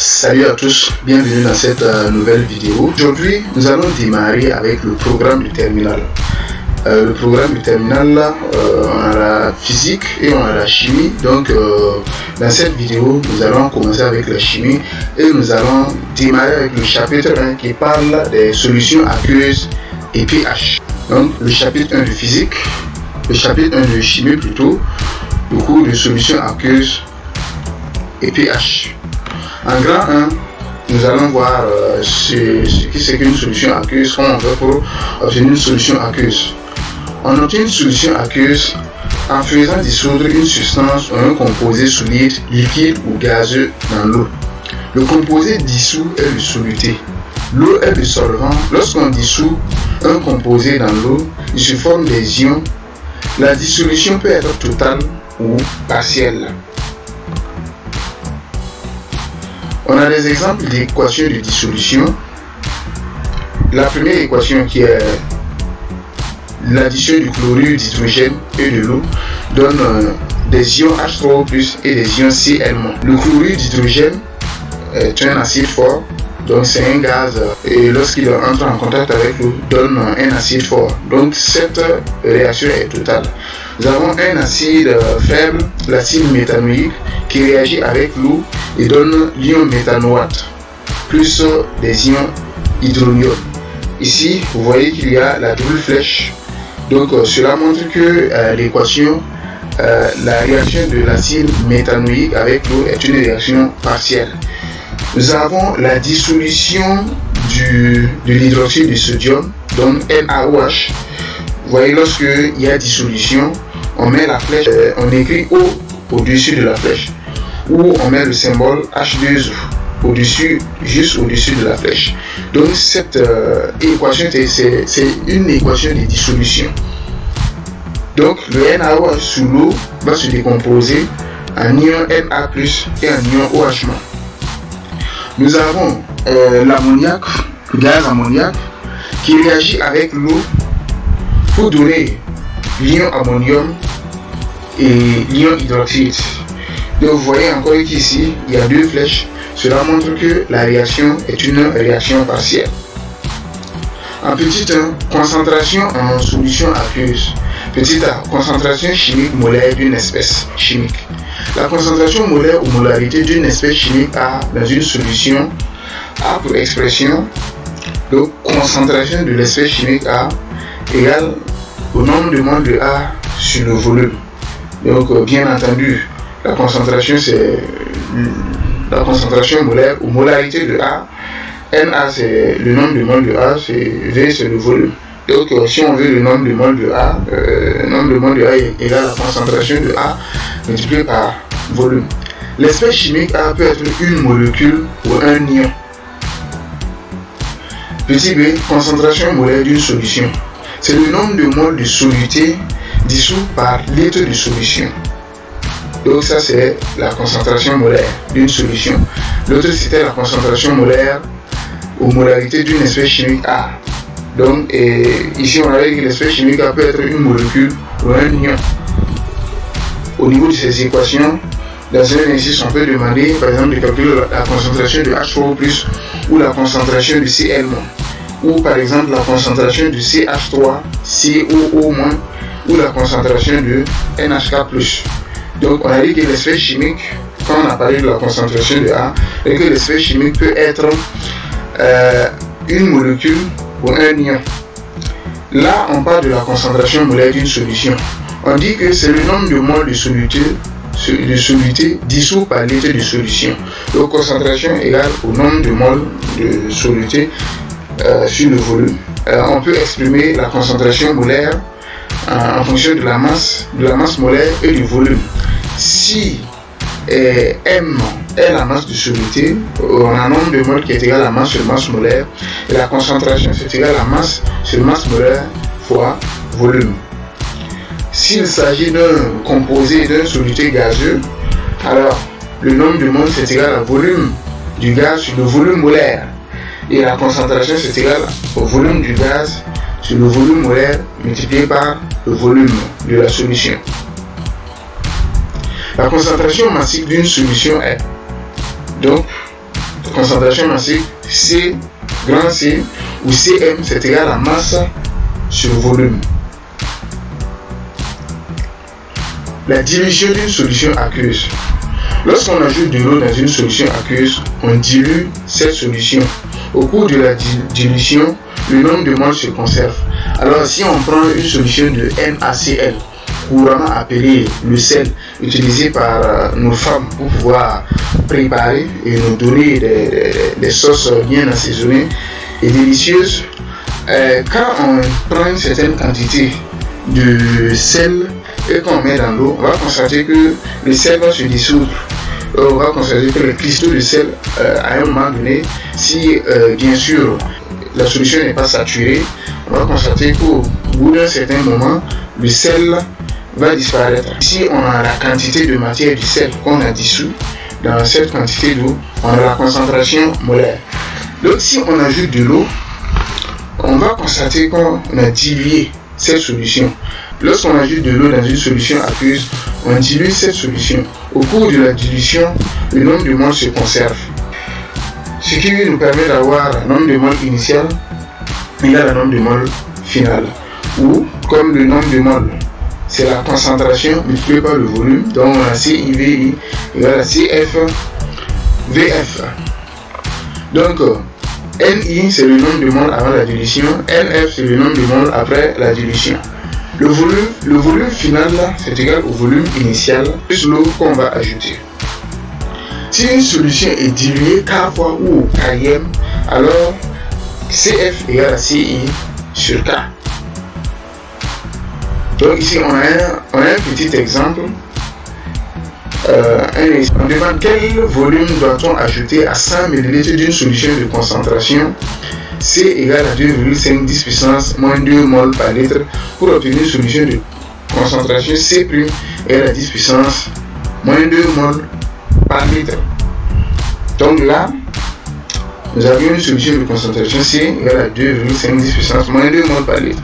Salut à tous, bienvenue dans cette nouvelle vidéo. Aujourd'hui, nous allons démarrer avec le programme du terminal. Le programme du terminal, on a la physique et on a la chimie. Donc, dans cette vidéo, nous allons commencer avec la chimie et nous allons démarrer avec le chapitre 1 qui parle des solutions aqueuses et pH. Donc, le chapitre 1 de physique, le chapitre 1 de chimie plutôt, le cours de solutions aqueuses et pH. En grand 1, nous allons voir ce qui c'est qu'une solution aqueuse, comment on fait pour obtenir une solution aqueuse. On obtient une solution aqueuse en faisant dissoudre une substance ou un composé solide, liquide ou gazeux dans l'eau. Le composé dissous est le soluté. L'eau est le solvant. Lorsqu'on dissout un composé dans l'eau, il se forme des ions. La dissolution peut être totale ou partielle. On a des exemples d'équations de dissolution. La première équation qui est l'addition du chlorure d'hydrogène et de l'eau donne des ions H3O+ et des ions Cl-. Le chlorure d'hydrogène est un acide fort, donc c'est un gaz et lorsqu'il entre en contact avec l'eau donne un acide fort. Donc cette réaction est totale. Nous avons un acide faible, l'acide méthanoïque, qui réagit avec l'eau et donne l'ion méthanoate plus des ions hydronium. Ici, vous voyez qu'il y a la double flèche. Donc cela montre que l'équation, la réaction de l'acide méthanoïque avec l'eau est une réaction partielle. Nous avons la dissolution de l'hydroxyde de sodium, donc NaOH. Vous voyez, lorsqu'il y a dissolution, on met la flèche, on écrit O au-dessus de la flèche, ou on met le symbole H2O au-dessus, juste au-dessus de la flèche. Donc cette équation, c'est une équation de dissolution. Donc le NaOH sous l'eau va se décomposer en ion Na+ et en ion OH-. Nous avons l'ammoniac, le gaz ammoniac, qui réagit avec l'eau pour donner l'ion ammonium et l'ion hydroxyde. Donc vous voyez encore qu'ici, il y a deux flèches. Cela montre que la réaction est une réaction partielle. En petit 1, concentration en solution aqueuse. Petit a, concentration chimique molaire d'une espèce chimique. La concentration molaire ou molarité d'une espèce chimique A dans une solution A pour expression. Donc concentration de l'espèce chimique A égale au nombre de moles de A sur le volume. Donc bien entendu, la concentration c'est la concentration molaire ou molarité de A. Na c'est le nombre de moles de A, V c'est le volume. Donc si on veut le nombre de moles de A, le nombre de moles de A est égal à la concentration de A multiplié par volume. L'espèce chimique A peut être une molécule ou un ion. Petit b, concentration molaire d'une solution. C'est le nombre de moles de soluté dissous par litre de solution. Donc ça c'est la concentration molaire d'une solution. L'autre c'était la concentration molaire ou molarité d'une espèce chimique A. Donc ici on a dit que l'espèce chimique A peut être une molécule ou un ion. Au niveau de ces équations, dans un exercice on peut demander par exemple de calculer la concentration de H3O+ ou la concentration de Cl-, ou par exemple la concentration de CH3, COO- ou la concentration de NHK+. Donc on a dit que l'espèce chimique, quand on a parlé de la concentration de A, et que l'espèce chimique peut être une molécule ou un ion. Là on parle de la concentration molaire d'une solution. On dit que c'est le nombre de moles de soluté dissous par litre de solution. Donc concentration égale au nombre de moles de soluté sur le volume. On peut exprimer la concentration molaire en fonction de la masse molaire et du volume. Si M est la masse de soluté, on a un nombre de moles qui est égal à la masse sur masse molaire, et la concentration c'est égal à la masse sur masse molaire fois volume. S'il s'agit d'un composé d'un soluté gazeux, alors le nombre de moles c'est égal au volume du gaz sur le volume molaire, et la concentration c'est égal au volume du gaz sur le volume molaire multiplié par le volume de la solution. La concentration massique d'une solution est donc concentration massique, C, grand C, ou Cm, c'est égal à masse sur volume. La dilution d'une solution aqueuse. Lorsqu'on ajoute de l'eau dans une solution aqueuse, on dilue cette solution. Au cours de la dilution, le nombre de moles se conserve. Alors si on prend une solution de NaCl, couramment appelé le sel, utilisé par nos femmes pour pouvoir préparer et nous donner des sauces bien assaisonnées et délicieuses, quand on prend une certaine quantité de sel et qu'on met dans l'eau, on va constater que le sel va se dissoudre. On va constater que les cristaux de sel, à un moment donné, si bien sûr la solution n'est pas saturée, on va constater qu'au bout d'un certain moment, le sel va disparaître. Si on a la quantité de matière du sel qu'on a dissous dans cette quantité d'eau, on a la concentration molaire. Donc si on ajoute de l'eau, on va constater qu'on a dilué cette solution. Lorsqu'on ajoute de l'eau dans une solution aqueuse, on dilue cette solution. Au cours de la dilution, le nombre de moles se conserve. Ce qui nous permet d'avoir un nombre de moles initial égal à un nombre de moles final. Ou, comme le nombre de moles, c'est la concentration multipliée par le volume, donc on a CIVI égale à CFVF. Donc, NI c'est le nombre de moles avant la dilution, NF c'est le nombre de moles après la dilution. Le volume final c'est égal au volume initial plus l'eau qu'on va ajouter. Si une solution est diluée K fois ou au Km, alors CF égale à CI sur K. Donc ici on a un petit exemple. On demande quel volume doit-on ajouter à 100 ml d'une solution de concentration C égale à 2,5 10 puissance moins 2 mol par litre pour obtenir une solution de concentration C' égale à 10 puissance moins 2 mol par litre. Donc là, nous avons une solution de concentration C égale à 2,5 10 puissance moins 2 mol par litre.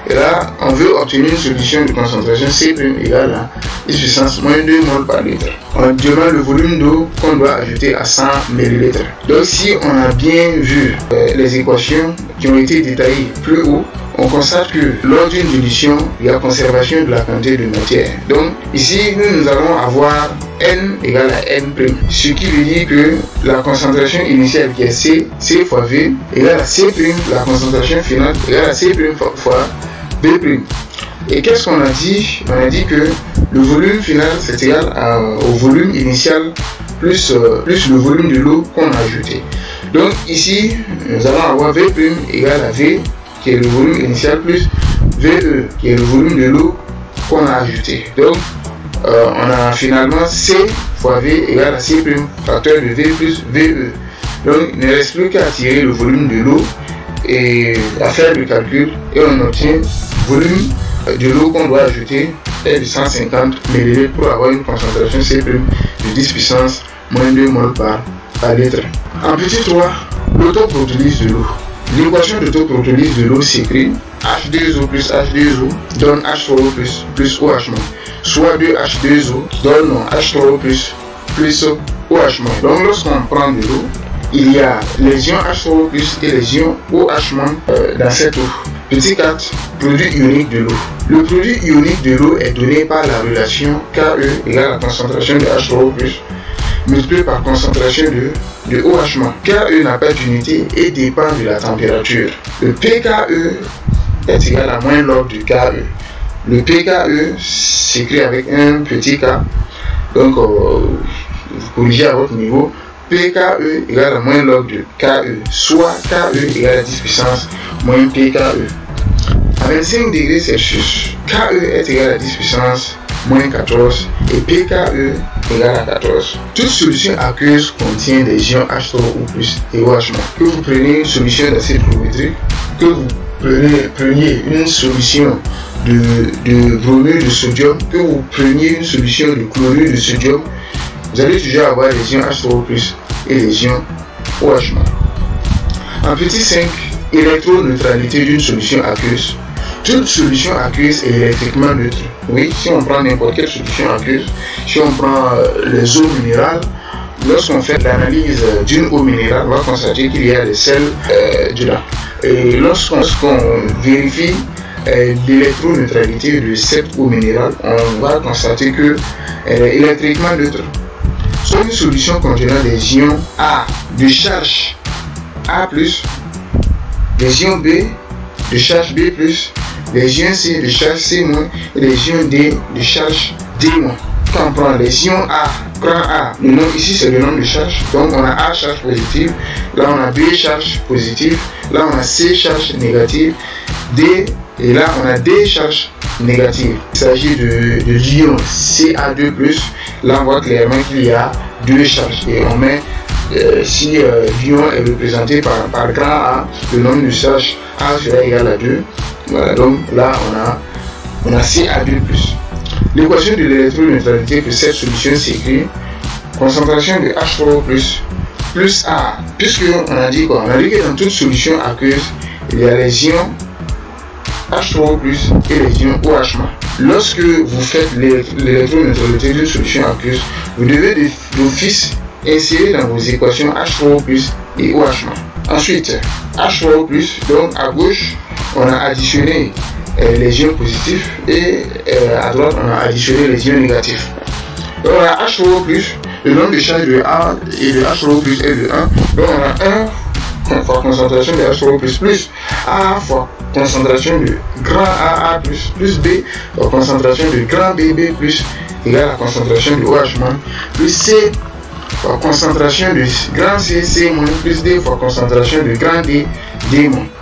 Et là, on veut obtenir une solution de concentration C' égale à 10 puissance moins 2 mol par litre. On demande le volume d'eau qu'on doit ajouter à 100 ml. Donc si on a bien vu les équations qui ont été détaillées plus haut, on constate que lors d'une dilution, il y a conservation de la quantité de matière. Donc ici, nous allons avoir N égale à N', ce qui veut dire que la concentration initiale qui est C fois V égale à C', la concentration finale égale à C' fois B'. Et qu'est-ce qu'on a dit? On a dit que le volume final c'est égal au volume initial plus le volume de l'eau qu'on a ajouté. Donc ici, nous allons avoir V' égale à V, qui est le volume initial, plus VE, qui est le volume de l'eau qu'on a ajouté. Donc, on a finalement C fois V égale à C', facteur de V plus VE. Donc, il ne reste plus qu'à tirer le volume de l'eau et à faire le calcul, et on obtient volume de l'eau qu'on doit ajouter est de 150 ml pour avoir une concentration C' de 10 puissance moins 2 mol par litre. En petit 3, l'autoprotolyse de l'eau. L'équation d'autoprotolyse de l'eau s'écrit H2O plus H2O donne H3O plus OH-, soit 2H2O donne H3O plus OH-. Donc lorsqu'on prend de l'eau, il y a les ions H3O et les ions OH- dans cette eau. Petit 4, produit ionique de l'eau. Le produit ionique de l'eau est donné par la relation KE égale la concentration de H3O+, multiplié par concentration de OH-. KE n'a pas d'unité et dépend de la température. Le PKE est égal à moins log de KE. Le PKE s'écrit avec un petit k. Donc, vous corrigez à votre niveau. PKE égale à moins log de KE, soit KE égale à 10 puissance moins PKE. À 25 degrés Celsius, KE est égal à 10 puissance moins 14 et PKE égale à 14. Toute solution aqueuse contient des ions H3O+ et OH-. Que vous preniez une solution d'acide chlorhydrique, que vous preniez une solution de bromure de sodium, que vous preniez une solution de chlorure de sodium, vous allez toujours avoir les ions H3O+ et les ions OH-. En petit 5, électroneutralité d'une solution aqueuse. Toute solution aqueuse est électriquement neutre. Oui, si on prend n'importe quelle solution aqueuse, si on prend les eaux minérales, lorsqu'on fait l'analyse d'une eau minérale, on va constater qu'il y a des sels dedans. Et lorsqu'on vérifie l'électroneutralité de cette eau minérale, on va constater que elle est électriquement neutre. Soit une solution contenant des ions A de charge A+, des ions B de charge B+, des ions C de charge C- et des ions D de charge D-. Quand on prend les ions A, grand A, le nom ici c'est le nombre de charge, donc on a A charge positive, là on a B charge positive, là on a C charge négative, D, et là on a D charge négative. Il s'agit de l'ion Ca2+, là on voit clairement qu'il y a deux charges, et on met si l'ion est représenté par grand A, le nombre de charges A sera égal à 2, voilà, donc là on a Ca2+. L'équation de l'électroneutralité de cette solution s'écrit concentration de H3O plus A, puisque on a dit quoi? On a dit que dans toute solution aqueuse, il y a les ions H3O+ et les ions OH-. Lorsque vous faites l'électroneutralité d'une solution aqueuse, vous devez d'office insérer dans vos équations H3O+ et OH-. Ensuite, H3O+, donc à gauche, on a additionné les ions positifs et à droite on a additionné les ions négatifs. Donc on a H3O+, le nombre de charges de A et de H3O+ est de 1, donc on a 1 fois concentration de H3O+ plus A fois concentration de grand AA plus B fois concentration de grand BB plus égale à concentration de OH- plus C fois concentration de grand C plus D fois concentration de grand D.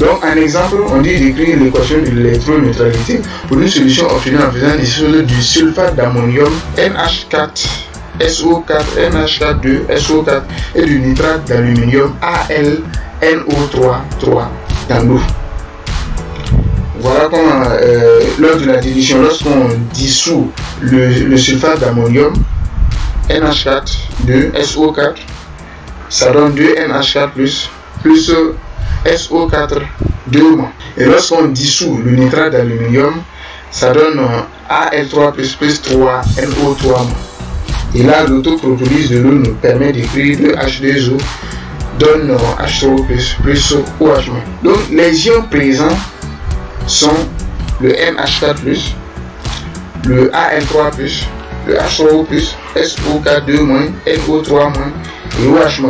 Donc, un exemple, on dit d'écrire l'équation de l'électroneutralité pour une solution obtenue en faisant des choses du sulfate d'ammonium NH4, SO4, NH4, SO4 et du nitrate d'aluminium AlNO3 dans l'eau. Voilà comment, lors de la dilution, lorsqu'on dissout le sulfate d'ammonium NH4, 2 SO4, ça donne 2 NH4 plus SO4 2-. Et lorsqu'on dissout le nitrate d'aluminium, ça donne Al3 plus 3 NO3-. Et là, l'autopropylyse de l'eau nous permet d'écrire le H2O donne H3O plus OH-. Donc les ions présents sont le NH4+, le Al3+, le H3O+, SO4 2-, NO3- et OH-.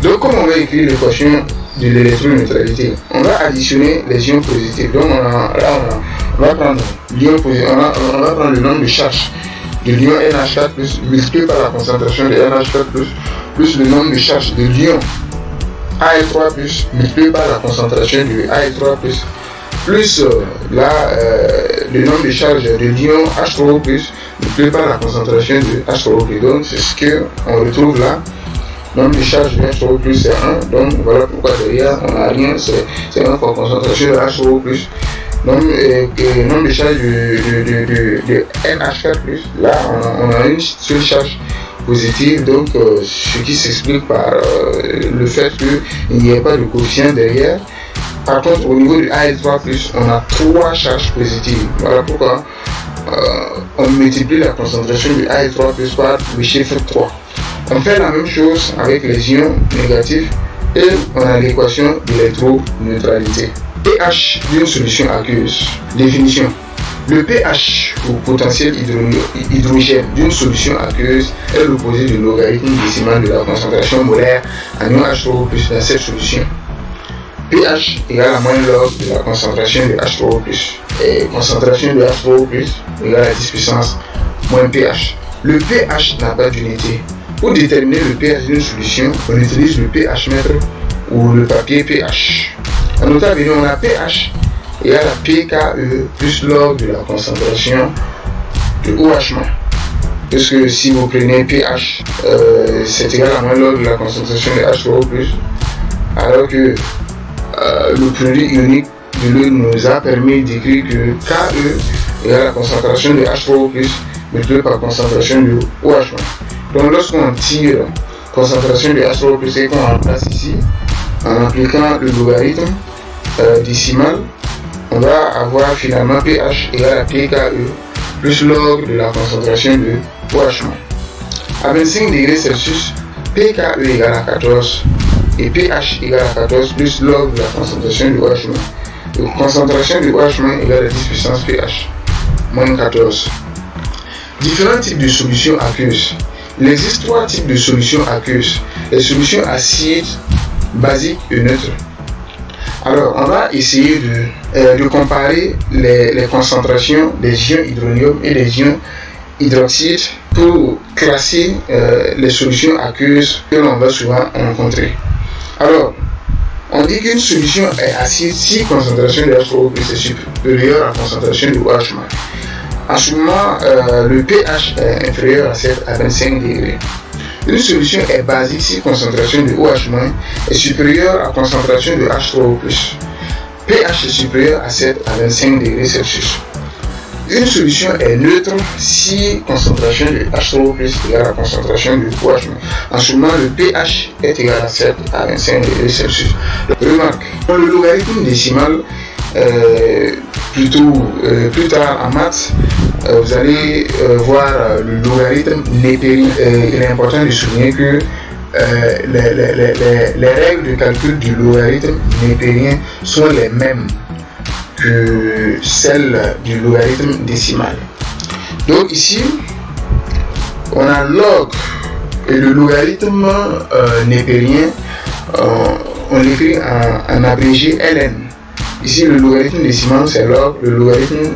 Donc comme on va écrire l'équation de l'électroneutralité, on va additionner les ions positifs. Donc on va prendre l'ion positif, on va prendre le nombre de charges de l'ion NH4+ multiplié par la concentration de NH4+ plus le nombre de charges de l'ion Al3+ multiplié par la concentration de Al3+ plus le nombre de charges de l'ion H3O+ multiplié par la concentration de H3O+. Donc c'est ce qu'on retrouve là. Nombre de charges de H3O+ c'est 1, donc voilà pourquoi derrière on n'a rien, c'est 1 fois concentration de H3O+. Nombre de charges de NH4+, là on a une seule charge positive, donc ce qui s'explique par le fait qu'il n'y ait pas de coefficient derrière. Par contre, au niveau du Al3+, on a 3 charges positives. Voilà pourquoi on multiplie la concentration du Al3+ par le chiffre 3. On fait la même chose avec les ions négatifs et on a l'équation d'électroneutralité. pH d'une solution aqueuse. Définition. Le pH ou potentiel hydrogène d'une solution aqueuse est l'opposé du logarithme décimal de la concentration molaire en ion H3O+ dans cette solution. pH égale à moins log de la concentration de H3O+. Et concentration de H3O+ égale à 10 puissance moins pH. Le pH n'a pas d'unité. Pour déterminer le pH d'une solution, on utilise le pH mètre ou le papier pH. En notable, on a pH égale à pKe plus log de la concentration de OH-. Puisque si vous prenez pH, c'est égal à moins log de la concentration de H3O+, alors que le produit ionique de l'eau nous a permis d'écrire que Ke égale à la concentration de H3O+, multiplié par concentration de OH-. Donc lorsqu'on tire concentration de H3O+ et qu'on remplace ici, en appliquant le logarithme décimal, on va avoir finalement pH égale à pKe plus log de la concentration de OH-. À 25 degrés Celsius, pKe égale à 14 et pH égale à 14 plus log de la concentration du OH-. Donc concentration du OH- égale à 10 puissance pH moins 14. Différents types de solutions aqueuses. Il existe 3 types de solutions aqueuses. Les solutions acides, basiques et neutres. Alors, on va essayer de comparer les concentrations des ions hydronium et des ions hydroxyde pour classer les solutions aqueuses que l'on va souvent rencontrer. Alors, on dit qu'une solution est acide si la concentration de H3O+ est supérieure à la concentration de OH-. En ce moment, le pH est inférieur à 7 à 25 degrés. Une solution est basique si la concentration de OH- est supérieure à la concentration de H3O+. pH est supérieur à 7 à 25 degrés Celsius. Une solution est neutre si la concentration de H3O+ est égale à la concentration de OH-. En ce moment, le pH est égal à 7 à 25 degrés Celsius. Remarque, dans le logarithme décimal, plus tard en maths, vous allez voir le logarithme népérien. Il est important de souligner que les règles de calcul du logarithme népérien sont les mêmes que celles du logarithme décimal. Donc ici, on a log et le logarithme népérien, on l'écrit en abrégé ln. Ici, le logarithme décimal c'est log, le logarithme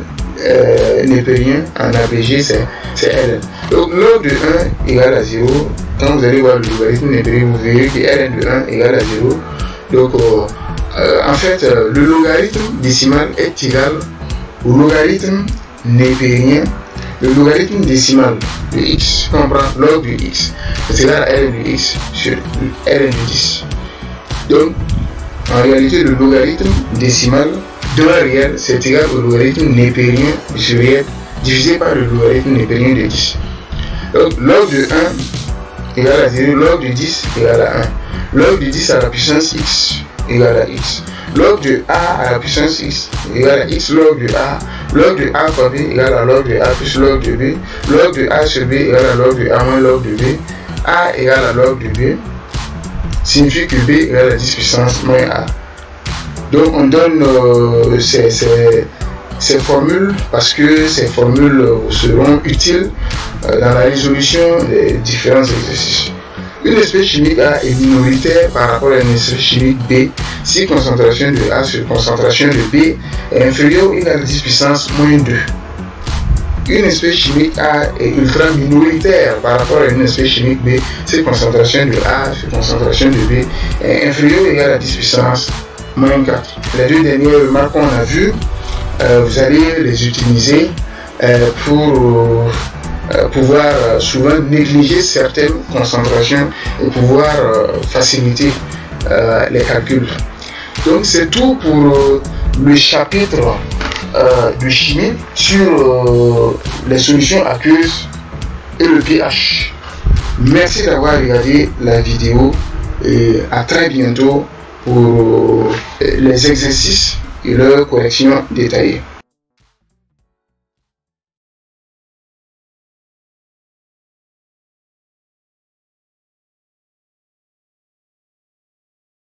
népérien en abrégé c'est ln. Donc log de 1 égale à 0. Quand vous allez voir le logarithme népérien, vous verrez que ln de 1 égale à 0. Donc en fait, le logarithme décimal est égal au logarithme népérien. Le logarithme décimal de x, on prend log de x, c'est égal à ln de x sur ln de 10. Donc, en réalité, le logarithme décimal d'un réel, c'est égal au logarithme népérien du réel divisé par le logarithme népérien de 10. Donc, log de 1 égale à 0, log de 10 égale à 1. Log de 10 à la puissance x égale à x. Log de a à la puissance x égale à x log de a. Log de a fois b égale à log de a plus log de b. Log de a sur b égale à log de a moins log de b. A égale à log de b signifie que b égale à 10 puissance moins a. Donc on donne ces formules parce que ces formules seront utiles dans la résolution des différents exercices. Une espèce chimique A est minoritaire par rapport à une espèce chimique B si concentration de A sur concentration de B est inférieure ou égale à 10 puissance moins 2. Une espèce chimique A est ultra minoritaire par rapport à une espèce chimique B si concentration de A sur concentration de B est inférieure ou égale à 10 puissance moins 4. Les deux dernières remarques qu'on a vues, vous allez les utiliser pour pouvoir souvent négliger certaines concentrations et pouvoir faciliter les calculs. Donc c'est tout pour le chapitre de chimie sur les solutions aqueuses et le pH. Merci d'avoir regardé la vidéo et à très bientôt pour les exercices et leurs corrections détaillées.